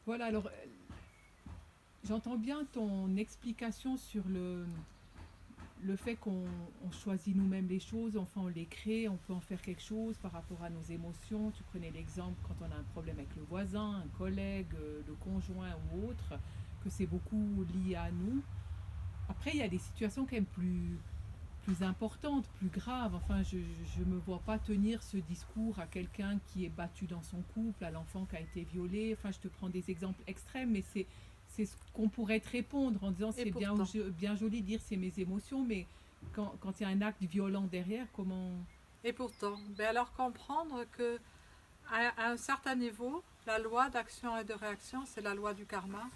Voilà, alors j'entends bien ton explication sur le fait qu'on choisit nous-mêmes les choses, enfin on les crée, on peut en faire quelque chose par rapport à nos émotions. Tu prenais l'exemple quand on a un problème avec le voisin, un collègue, le conjoint ou autre, que c'est beaucoup lié à nous. Après, il y a des situations quand même plus importantes, plus graves. Enfin, je me vois pas tenir ce discours à quelqu'un qui est battu dans son couple, à l'enfant qui a été violé. Enfin, je te prends des exemples extrêmes, mais c'est ce qu'on pourrait te répondre en disant Et c'est pourtant, bien joli de dire c'est mes émotions, mais quand il y a un acte violent derrière, comment... et pourtant. Ben alors comprendre que à un certain niveau, la loi d'action et de réaction, c'est la loi du karma,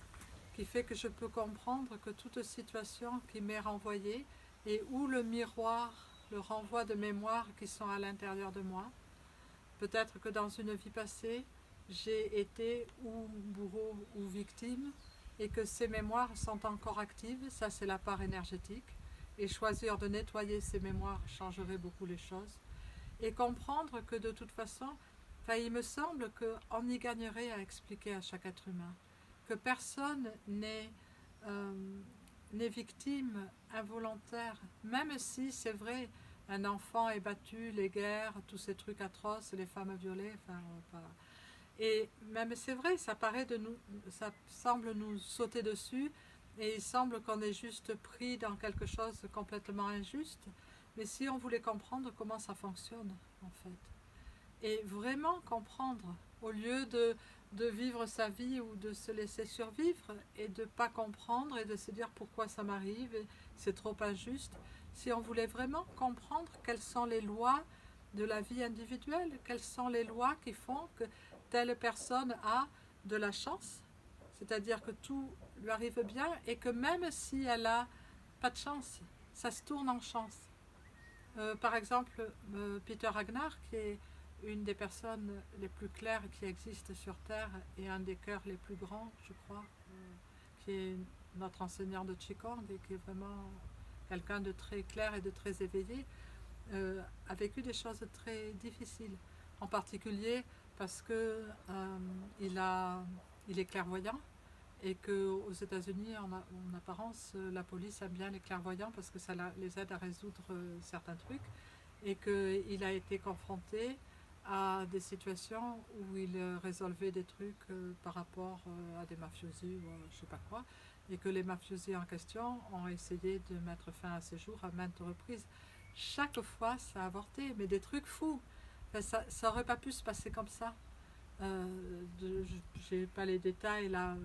qui fait que je peux comprendre que toute situation qui m'est renvoyée et où le miroir, le renvoi de mémoires qui sont à l'intérieur de moi, peut-être que dans une vie passée, j'ai été ou bourreau ou victime et que ces mémoires sont encore actives, ça c'est la part énergétique, et choisir de nettoyer ces mémoires changerait beaucoup les choses. Et comprendre que de toute façon, enfin, il me semble qu'on y gagnerait à expliquer à chaque être humain que personne euh, n'est victime involontaire, même si c'est vrai, un enfant est battu, les guerres, tous ces trucs atroces, les femmes violées, enfin, et même c'est vrai, ça paraît de nous, ça semble nous sauter dessus, et il semble qu'on est juste pris dans quelque chose de complètement injuste. Mais si on voulait comprendre comment ça fonctionne, en fait, et vraiment comprendre, au lieu de vivre sa vie ou de se laisser survivre et de ne pas comprendre et de se dire pourquoi ça m'arrive et c'est trop injuste, si on voulait vraiment comprendre quelles sont les lois de la vie individuelle, quelles sont les lois qui font que telle personne a de la chance, c'est-à-dire que tout lui arrive bien et que même si elle a pas de chance, ça se tourne en chance. Par exemple, Peter Ragnar, qui est une des personnes les plus claires qui existent sur Terre et un des cœurs les plus grands, je crois, qui est notre enseignant de Qigong et qui est vraiment quelqu'un de très clair et de très éveillé, a vécu des choses très difficiles. En particulier parce que il est clairvoyant et qu'aux États-Unis, en apparence, la police aime bien les clairvoyants parce que ça les aide à résoudre certains trucs et qu'il a été confronté à des situations où il résolvait des trucs par rapport à des mafiosi ou je sais pas quoi, et que les mafiosi en question ont essayé de mettre fin à ses jours à maintes reprises. Chaque fois, ça a avorté, mais des trucs fous. Enfin, ça aurait pas pu se passer comme ça. J'ai pas les détails là,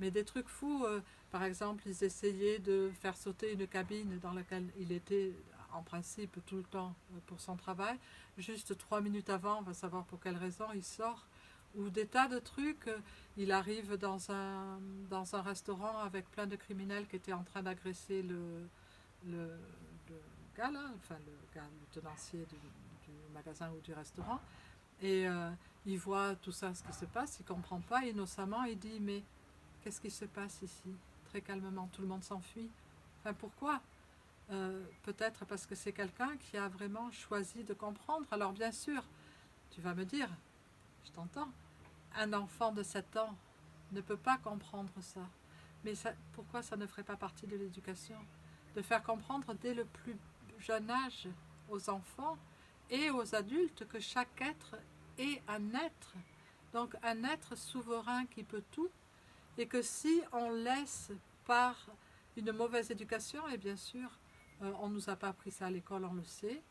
mais des trucs fous. Par exemple, ils essayaient de faire sauter une cabine dans laquelle il était en principe tout le temps pour son travail. Juste 3 minutes avant, on va savoir pour quelle raison, il sort. Ou des tas de trucs. Il arrive dans un restaurant avec plein de criminels qui étaient en train d'agresser le, le gars là, enfin le gars, le tenancier du magasin ou du restaurant. Et il voit tout ça, ce qui se passe, il comprend pas, innocemment, il dit mais qu'est-ce qui se passe ici? Très calmement, tout le monde s'enfuit. Enfin, pourquoi? Peut-être parce que c'est quelqu'un qui a vraiment choisi de comprendre. Alors bien sûr, tu vas me dire, je t'entends, un enfant de 7 ans ne peut pas comprendre ça. Mais ça, pourquoi ça ne ferait pas partie de l'éducation? De faire comprendre dès le plus jeune âge aux enfants et aux adultes que chaque être est un être. Donc un être souverain qui peut tout et que si on laisse par une mauvaise éducation, et bien sûr, on ne nous a pas appris ça à l'école, on le sait,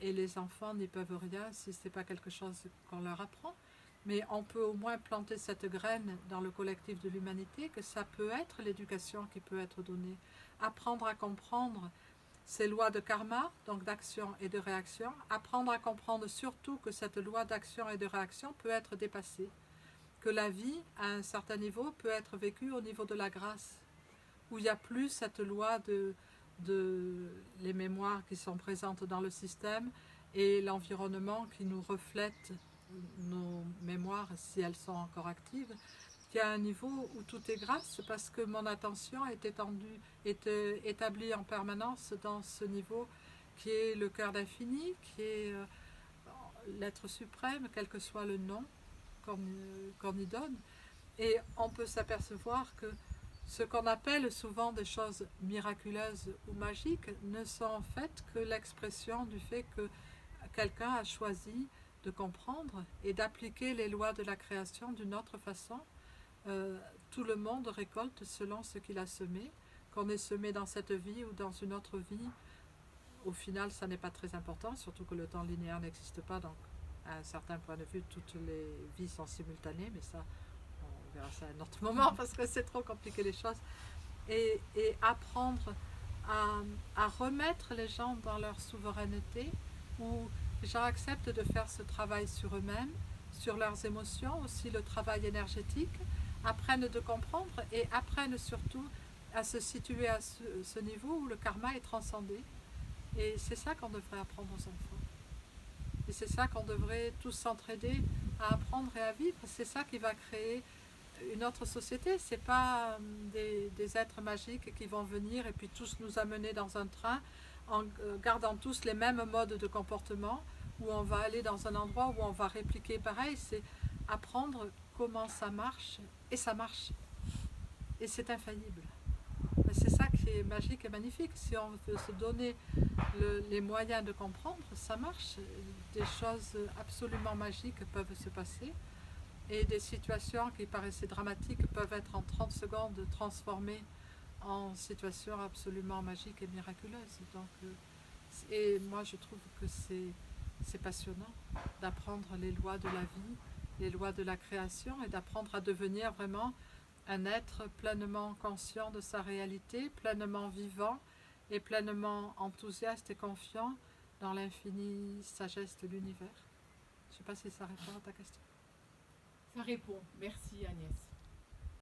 et les enfants n'y peuvent rien si ce n'est pas quelque chose qu'on leur apprend. Mais on peut au moins planter cette graine dans le collectif de l'humanité, que ça peut être l'éducation qui peut être donnée. Apprendre à comprendre ces lois de karma, donc d'action et de réaction. Apprendre à comprendre surtout que cette loi d'action et de réaction peut être dépassée. Que la vie, à un certain niveau, peut être vécue au niveau de la grâce, où il n'y a plus cette loi de les mémoires qui sont présentes dans le système et l'environnement qui nous reflète nos mémoires si elles sont encore actives, qu'il y a un niveau où tout est grâce parce que mon attention est étendue, est établie en permanence dans ce niveau qui est le cœur d'infini, qui est l'être suprême, quel que soit le nom. qu'on y donne. Et on peut s'apercevoir que ce qu'on appelle souvent des choses miraculeuses ou magiques ne sont en fait que l'expression du fait que quelqu'un a choisi de comprendre et d'appliquer les lois de la création d'une autre façon. Tout le monde récolte selon ce qu'il a semé. Qu'on ait semé dans cette vie ou dans une autre vie, au final, ça n'est pas très important, surtout que le temps linéaire n'existe pas, donc à un certain point de vue, toutes les vies sont simultanées, mais ça, on verra ça à un autre moment parce que c'est trop compliqué les choses. Et apprendre à remettre les gens dans leur souveraineté, où les gens acceptent de faire ce travail sur eux-mêmes, sur leurs émotions, aussi le travail énergétique, apprennent de comprendre et apprennent surtout à se situer à ce niveau où le karma est transcendé. Et c'est ça qu'on devrait apprendre aux enfants. Et c'est ça qu'on devrait tous s'entraider à apprendre et à vivre. C'est ça qui va créer une autre société. C'est pas des êtres magiques qui vont venir et puis tous nous amener dans un train en gardant tous les mêmes modes de comportement, où on va aller dans un endroit où on va répliquer pareil. C'est apprendre comment ça marche, et ça marche. Et c'est infaillible. C'est ça qui est magique et magnifique. Si on veut se donner les moyens de comprendre, ça marche. Des choses absolument magiques peuvent se passer et des situations qui paraissaient dramatiques peuvent être en 30 secondes transformées en situations absolument magiques et miraculeuses. Donc, et moi, je trouve que c'est passionnant d'apprendre les lois de la vie, les lois de la création et d'apprendre à devenir vraiment un être pleinement conscient de sa réalité, pleinement vivant et pleinement enthousiaste et confiant dans l'infinie sagesse de l'univers. Je ne sais pas si ça répond à ta question. Ça répond. Merci Agnès.